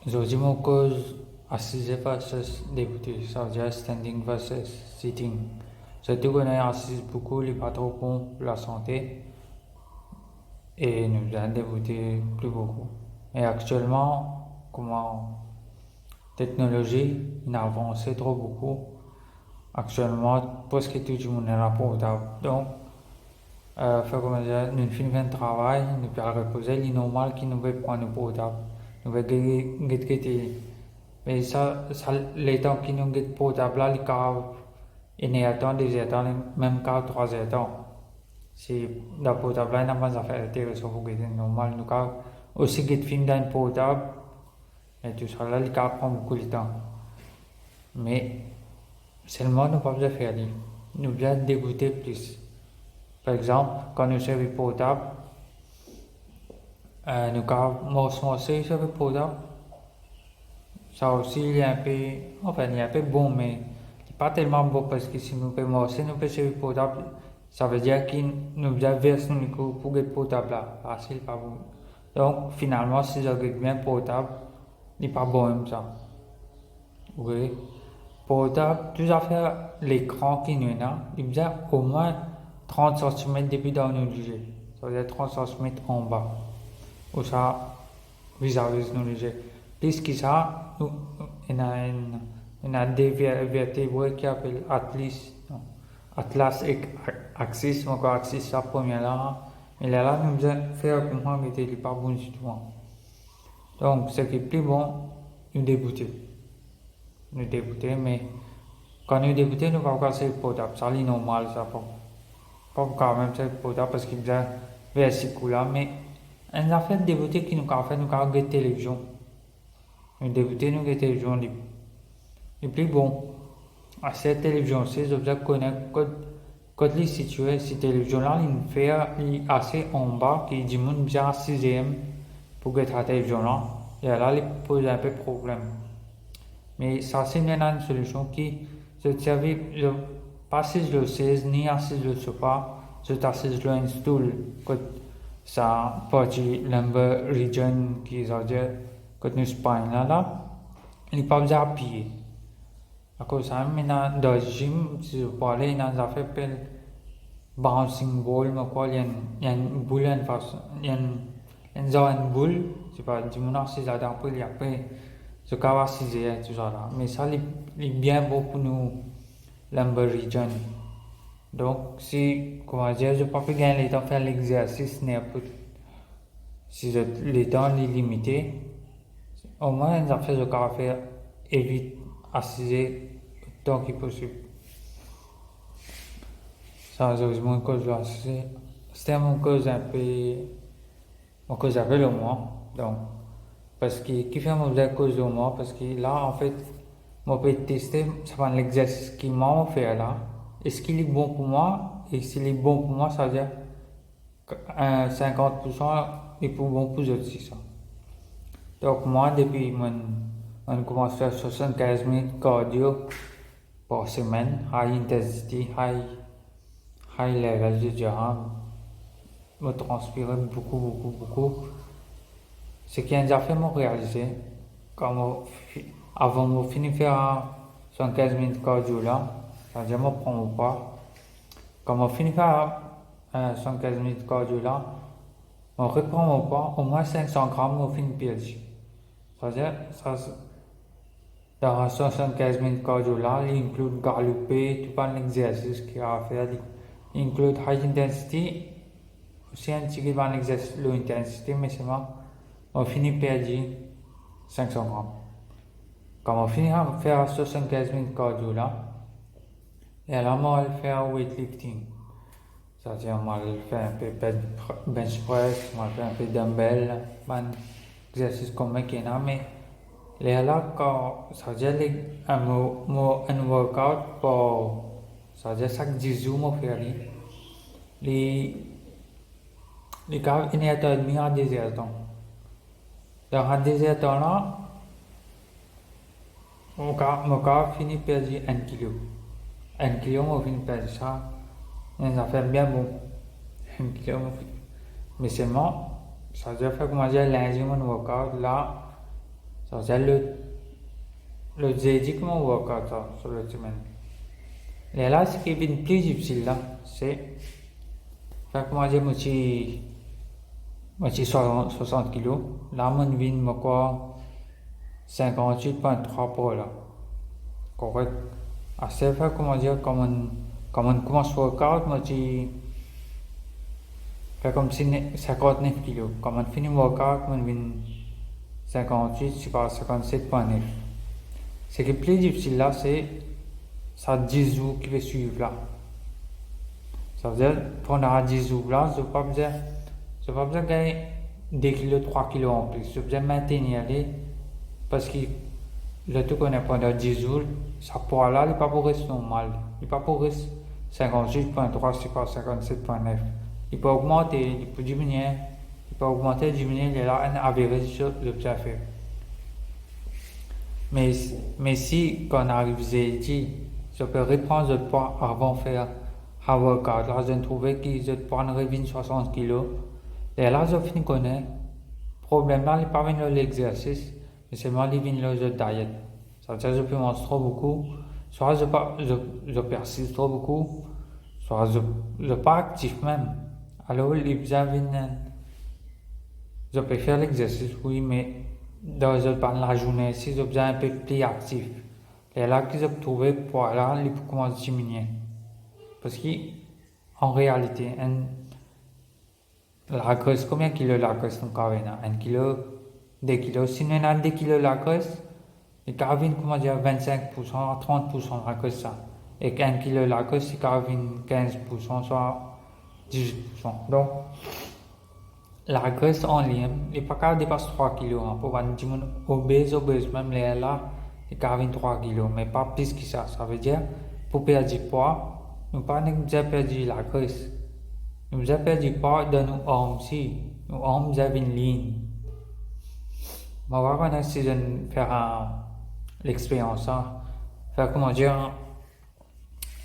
Aujourd'hui, mon cause assise versus débuté, ça veut dire standing versus sitting. Surtout qu'on est assis beaucoup, il n'est pas trop bon pour la santé et nous avons débuté plus beaucoup. Et actuellement, comment technologie, il a avancé trop beaucoup. Actuellement, presque tout le monde est là portable. Donc, faire comme ça, nous finissons le travail, nous pouvons reposer, il est normal qu'il nous veut prendre le portable. Nous veut guetter. Mais ça, les temps qui nous guettent portable là, les cas, il y a temps, des temps, même cas, 3 temps. Si le portable là, il n'a pas affaire intéressante pour guetter normal, nous cas, aussi guette film dans le portable, et tout ça là, les cas prend beaucoup de temps. Mais, seulement, nous ne pouvons pas faire. Nous devons dégoûter plus. Par exemple, quand nous servons portable, nous avons sur le portable. Ça aussi, il est un peu, enfin, il est un peu bon, mais il n'est pas tellement bon parce que si nous pouvons morcer, nous pouvons servir portable. Ça veut dire qu'il nous a versé nous pour le portable là. Facile, pas bon. Donc, finalement, si je regarde bien portable, il n'est pas bon comme ça. Oui. Portable, tout à fait, l'écran qui nous est là, il a au moins 30 cm depuis dans nos légers. Ça veut dire 30 cm en bas. Ou ça, vis-à-vis de nos légers. Plus que ça, il y a des vertébrés qui appellent Atlas Axis, mon Axis, la première là. Mais là, nous avons fait comprendre qu'il n'était pas bon du tout. Donc, ce qui est plus bon, nous débuter. Nous débuter, mais quand nous débuter, nous allons casser le portable. Ça, c'est normal, ça. Pas quand même, c'est le portable parce qu'il y a des versicules là, mais on a fait débuter qui nous a fait, nous avons la télévision. Nous débuter, nous la télévision. Et puis bon, à cette télévision, c'est je dois connaître quand il est situé, cette télévision là, il fait assez en bas, qui dit mon bien 6e pour que la télévision là, et là, il pose un peu de problème. Mais ça, c'est une solution qui se servait pas si je le sais, ni assis le sofa, je t'assise le un stool, quand ça partie lumbar region qui veut dire quand nous spine là, il n'est pas besoin d'appuyer. À cause de ça, maintenant, dans le gym, si je parlais, il y a un affaire appelé bouncing ball, mais quoi, il y a une boule, il y a une boule, je sais pas, du moment si ça d'après, il y a après, je vais essayer tout ça là. Mais ça, il est bien beau pour nous, lumbar region. Donc, si, comment dire, je ne peux pas gagner le temps de faire l'exercice, si le temps est limité, au moins, les affaires, je vais faire évite assiser tant que possible. Ça, c'est mon cause là. C'était mon cause un peu. Mon cause avec le moi. Donc, parce que, qui fait mon cause de moi? Parce que là, en fait, moi, je peux tester, ça va l'exercice qui m'a fait là. Est-ce qu'il est bon pour moi? Et s'il est bon pour moi, ça veut dire que 50% est pour bon pour les autres, c'est ça. Donc, moi, depuis on commence à faire 75 minutes cardio par semaine, high intensity, high level, je dirais, me transpirer beaucoup. Ce qui a fait me réaliser, avant de finir de faire 75 minutes cardio là, c'est-à-dire je prends mon pas. Quand je finis de faire 75 minutes cardio là, je reprends mon pas, au moins 500 grammes, je finis de perdre. C'est-à-dire, dans 75 minutes cardio là, il inclut galoper, tout un exercice qu'il y a à faire, il inclut high intensity, aussi un petit peu d'exercice low intensity, mais seulement, on finit de perdre 500 grammes. Quand on finit de faire 75 minutes cardio là, et alors on va faire weightlifting. C'est-à-dire, on va faire un peu bench press, on va faire un peu dumbbell, un exercice comme ça, mais là, quand ça veut dire un workout pour, ça veut dire chaque 10 jours, on fait les gars, il y a demi à 10 heures. Dans un 10 heures là, mon gars finit par perdre 1 kg. 1 kg, on finit par perdre ça. Ça fait bien bon. 1 kg, mais seulement, ça veut dire faire comment dire lundi, mon workout là. Ça veut dire le jeudi comment on workout ça, sur la semaine. Et là, ce qui est plus difficile là, c'est faire comment dire, moi, j'ai 60 kilos. Là, mon vie, moi, quoi, 58,3 pour là. Correct. Assez faire comment dire, comme on commence workout, moi, j'ai fait comme si 59 kilos. Comme on finit workout, mon vie, 58, je pas 57,9. Ce qui est plus difficile là, c'est ça 10 jours qui va suivre là. Ça veut dire, pendant 10 jours là, je n'ai pas besoin de gagner 2 kilos, 3 kilos en plus. Je besoin de maintenir les, parce que le tout qu'on est pendant 10 jours, ça poids là, il n'est pas pour rester normal. Il n'est pas pour rester 58,3, c'est pas 57,9. Il peut augmenter, il peut diminuer, il est là, un average, je besoin faire. Mais si, quand on arrive jeudi, je peux reprendre le poids avant de faire un workout. Là, je trouvais que je prendrais 60 kilos. Et là, je finis connaître. Le problème là, il n'est pas venu l'exercice, mais c'est moi qui viens le diet. Ça veut dire que je peux manger trop beaucoup, soit je persiste trop beaucoup, soit je ne suis pas actif même. Alors, je peux faire l'exercice, oui, mais pendant la journée, si je suis un peu plus actif, et là que je trouve pour là, il peut commencer à diminuer. Parce qu'en réalité, la graisse, combien de kilos la graisse nous avons? 1 kilo, 2 kilos. Si nous avons 2 kilos la graisse, il y a 25% à 30% la graisse. Ça. Et 1 kilo la graisse, il y a 15%, soit 18%. Donc, la graisse en ligne, il n'est pas capable de dépasser 3 kg. Hein. Pour un obèse, même les là, il y a 3 kg, mais pas plus que ça. Ça veut dire, pour perdre du poids, nous ne pouvons pas perdre la graisse. Nous avons perdu du poids dans nos armes aussi. Nos armes avaient une ligne. Je vais connaître si je vais faire l'expérience. Hein. Faire comment dire,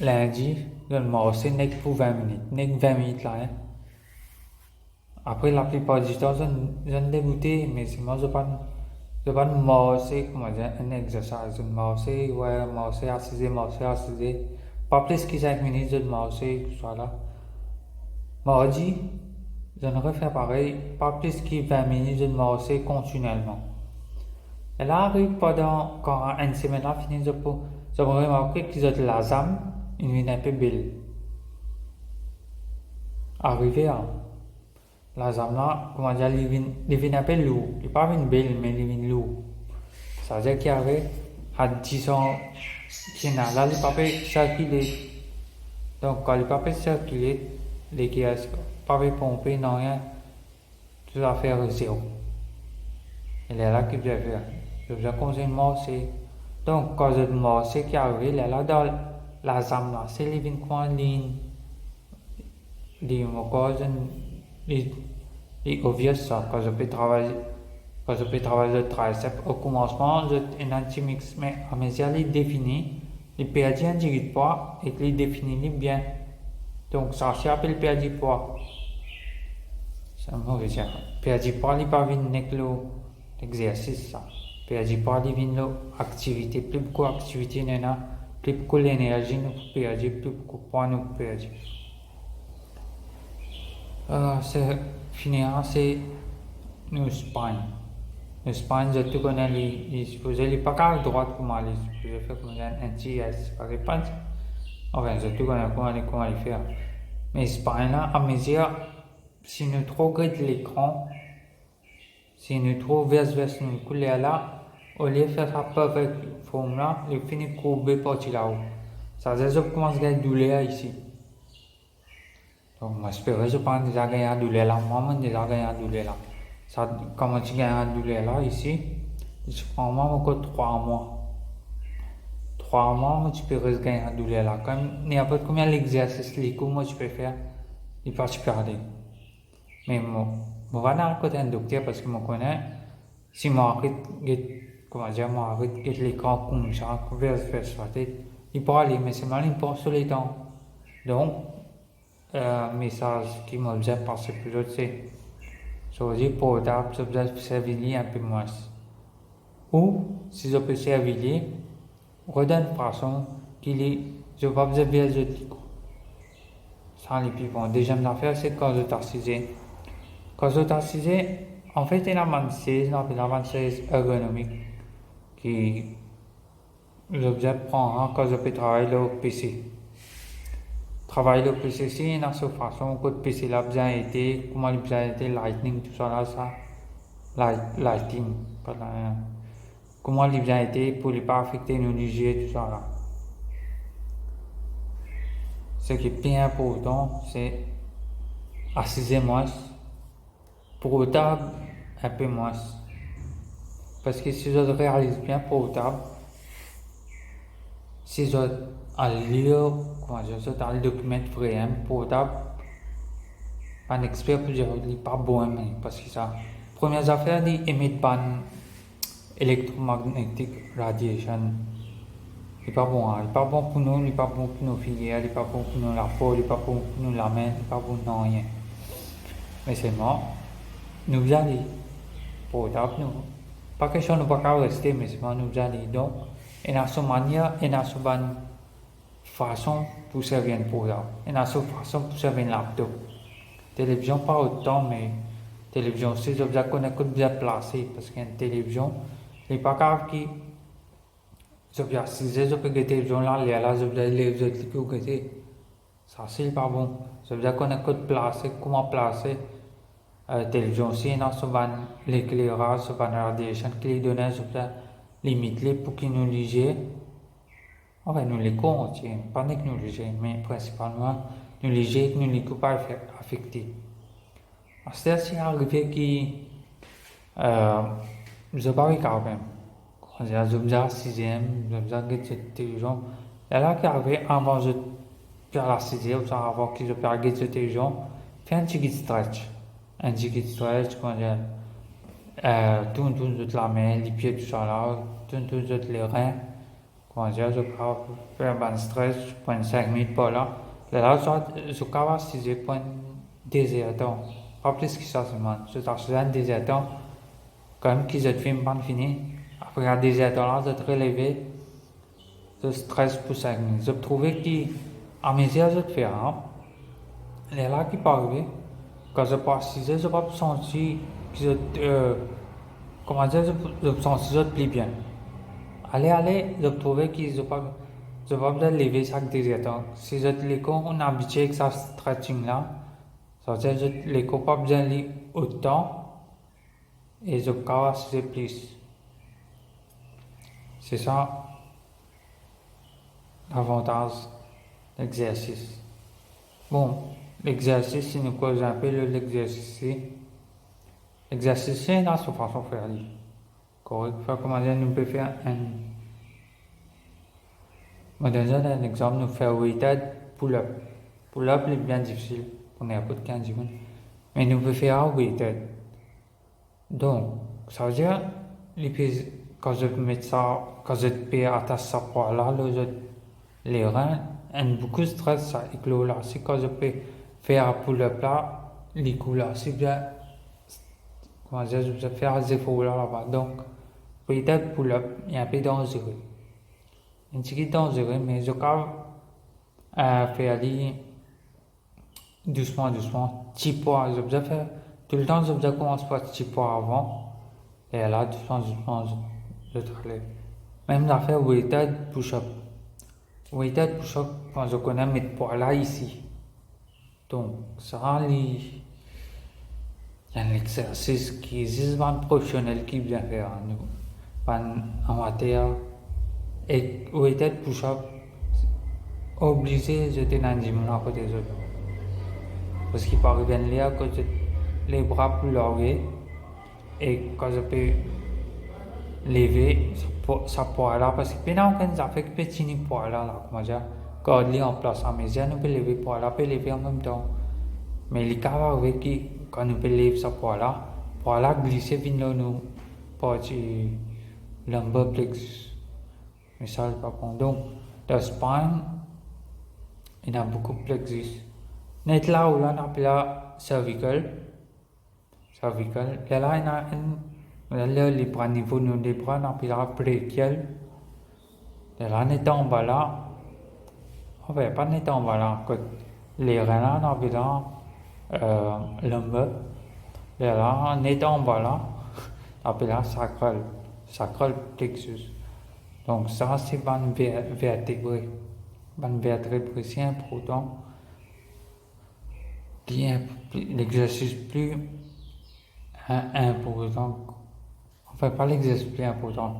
lundi, je vais marcher pour 20 minutes. 20 minutes là. Hein. Après, la plupart du temps, je vais débuter, mais si moi, je ne vais pas marcher, comment dire, un exercice. Je vais marcher, ouais, marcher, assiser. Pas plus que 5 minutes, je vais marcher, tout ça là. Mardi, je ne refais pareil, pas plus que 20 minutes de marcher continuellement. Et là, arrive pendant, quand une semaine a fini, je peux remarquer que j'ai la zame, une vie un peu belle. Arrivé à la zame là, comment dire, il vient un peu lourd. Il n'est pas une belle, mais il vient lourd. Ça veut dire qu'il y avait, à 10 ans, qu'il y a là, il pas circuler. Donc, quand il pas circuler, les kiosques, pas pomper, non rien, tout à faire zéro. Il est là qu'il doit faire. Je vous conseille de marcher. Donc, quand je marche, qui arrive, il est là dans la zone là, c'est les coins ligne. Les obvious ça, quand je peux travailler le triceps au commencement, j'ai un anti-mix, mais à mesure qu'il définit, il perd un de poids et qu'il définit bien. Donc, ça s'appelle perdre du poids. C'est un mauvais dire. Perdre du poids, il n'est pas venu l'exercice. Perdre du poids, il vient l'activité. Plus beaucoup d'activité, plus beaucoup d'énergie, nous perdons, plus beaucoup de poids, nous perdons. C'est fini, c'est nos spines. Nos spines, je connais les supposés, les pas qu'à droite comme les supposés, faire comme un TS, par exemple. Enfin, je connais comment les faire. Mais spines là, à mesure, si nous trop grille l'écran, si nous trop vers nous couler là, au lieu de faire ça parfait forme là, il finit courbé parti là-haut. Ça veut dire que je commence à gagner douleur ici. Donc, j'espère que je pense déjà gagner douleur là. Moi, je déjà gagner douleur là. Ça, comment tu gagnes douleur là ici, je prends moi encore 3 mois. 3 mois, tu peux gagner douleur là. Comme n'importe combien d'exercices, les coups, moi, tu peux faire, il va se perdre. Mais moi, je vais aller côté un docteur parce que je connais, si moi, comment dire, moi, avec l'écran comme ça, vers il peut aller, mais c'est mal, il pense sur les temps. Donc, message qui m'a bien passé plus c'est, je dis portable, ça vous servir un peu moins. Ou, si je peux servir, redonne façon qu'il est, je vais observer les autres. Ça, les plus bon. Deuxième affaire, c'est quand je t'assisais. Quand je t'assisais, en fait, il y a une avancée ergonomique qui, l'objet prend quand je peux travailler le PC. Travailler le PC, c'est une autre façon que le PC l'a bien été, comment il a bien été, Lightning, tout ça là, ça. Lighting, comment il a bien été pour ne pas affecter nos budgets, tout ça là. Ce qui est bien important, c'est assiser moins, portable un peu moins. Parce que si je réalise bien portable, si je lire, comment je dans le document vraiment portable, un expert peut dire qu'il n'est pas bon, parce que ça, première affaire, il émet ban électromagnétique radiation. Il n'est pas bon, il n'est pas bon pour nous, il n'est pas bon pour nos filières, il n'est pas bon pour nous la peau, il n'est pas bon pour nous la main, il n'est pas bon pour rien. Mais seulement, nous allons, portable, nous, pas question de ne pas rester, mais seulement nous allons. Donc, il y a une manière, il y a une façon pour servir un portable, il y a une façon pour servir un laptop. Télévision, pas autant, mais télévision, si je vous connais que bien placé, parce qu'une télévision, il n'est pas grave qui. Je peux assister, je peux guetter télévision là, je peux les autres qui peuvent guetter. Ça, c'est pas bon. Je veux connaître que placer, comment placer. Télévision aussi, il y a souvent l'éclairage, souvent la radiation qui les donne, je peux limiter pour qu'ils nous lisent. Enfin, nous les comptons, pas que nous lisent, mais principalement, nous lisent et nous les coupons pas affectés. C'est arrivé que je parle quand même. Je me disais sixième, je me disais que cette télévision. Et là, qui arrivait avant de faire la sixième, avant que je fasse cette télévision, fais un petit stretch. Un petit stretch, comment dire, tourne toute la main, les pieds, tout ça là, tourne toute les reins. Comment dire, je faire un stretch, prends 5 minutes par là. Là, je vais sixième pour un désert. Pas plus que ça, seulement. Je t'assure un désert. Quand même, qu'ils aient fait une fini. Après un désert là, je te relevé de stress pour 5 minutes. Je trouvais qu'à mes yeux, je te fais les là qui parlent, quand je passe 6 heures, je vais me sentir que comment dire, je me sens je plus bien. Allez, je trouvais que je vais me lever chaque désert. Si je te l'écoute, on est habitué avec ça stretching là. Ça veut dire que je l'écoute pas bien autant et je casse plus. C'est ça l'avantage de l'exercice. Bon, l'exercice, si nous causons un peu l'exercice, c'est dans sa façon de faire. Correct. Comment dire, nous pouvons faire on donne un exemple, nous faisons weighted pull-up. Pull-up est bien difficile, on est à peu de 15 secondes. Mais nous pouvons faire weighted. Donc, ça veut dire, quand je mets ça, quand je peux attacher ça par là, les reins, beaucoup de stress, ça éclose là. Si quand je peux faire un pull-up là, les coups là, c'est bien, comment dire, je peux faire des efforts là-bas. Donc, weighted pull-up, il y a un peu dangereux. Un petit peu dangereux, mais je peux faire doucement, petit pas. Je peux faire tout le temps, je peux commencer par petit pas avant. Et là, doucement, je travaille. Même l'affaire weighted push-up. Weighted push-up, quand je connais mes poids là ici. Donc, ça, il y a un exercice qui existe dans le professionnel qui vient faire nous. En matière et weighted push-up, obligé j'étais dans le gym à côté des autres. Parce qu'il peut arriver là que les bras plus largés et quand je peux lever ça poids là, parce que pendant qu'on a fait petit poids là, comment dire, quand on est en place à mes yeux, on peut lever poids là, peut lever en même temps. Mais les cas avec qui, quand on peut lever ça poids là glisser vient nous, pas du lumbar plexus. Mais ça, c'est pas bon. Donc, la spine, il y a beaucoup de plexus. Net là, on appelle la cervical. Et là, il y a Là, les bras niveau nous des bras, on puis là, préquel. Et là, on est en bas là. En fait, pas on est en bas là. Les reins là, on puis là, l'homme. Et là, on est en bas là. Et puis là, sacral plexus. Donc, ça, c'est une vertébré. Une vertébré, c'est important. L'exercice plus important. Enfin, pas l'exercice plus important.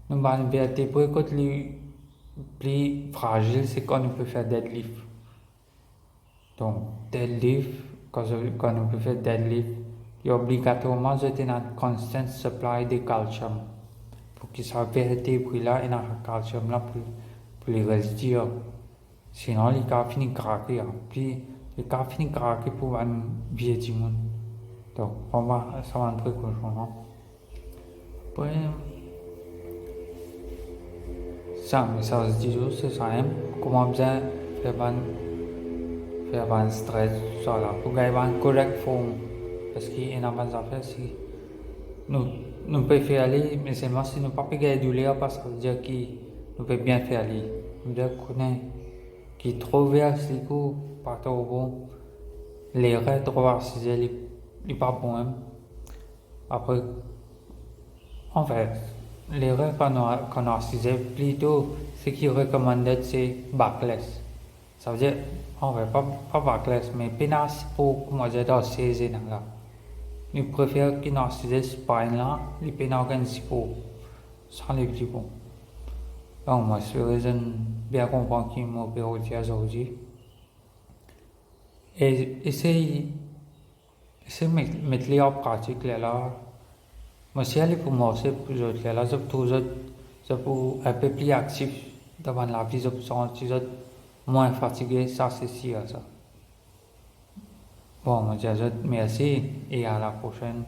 Nous, une vertébré, quand les plus fragile, c'est quand on peut faire deadlift. Donc, deadlift, quand on peut faire deadlift, il y a obligatoirement un constant supply de calcium. Pour que ça vertébré là, il y a un calcium là pour les résister. Sinon, les cas finissent craquer. Puis, les cas finissent craquer pour un vieux du monde. Donc, on va, ça va un truc comme ça. Après, ça, mais ça se dit juste, c'est ça, comment bien faire un stress, ça là, pour gagner une correcte forme. Parce qu'il y a des affaires, si nous pouvons faire aller, mais seulement si nous ne pouvons pas gagner douleur, parce que ça veut dire que nous pouvons bien faire aller. Nous devons connaître qui traverse les coups, pas trop bon. Les raids traversent, les pas bon. Après, en fait, les raids qu'on a assisté plutôt, ce qui est recommandé, c'est backless. Ça veut dire, en fait, pas backless, mais pénasse pour, comment dire, dans ces états-là. Nous préférons qu'il ait ces spines là, les pénales pour, sans les petits bons. Donc, moi, je suis bien comprendre qu'il m'a opéré aujourd'hui. Et essaye de mettre les en pratique là. Moi, si elle est pour moi, c'est pour autres là, c'est pour un peu plus actif devant la vie, c'est pour moins fatigué, ça c'est sûr ça. Bon, moi, je merci et à la prochaine.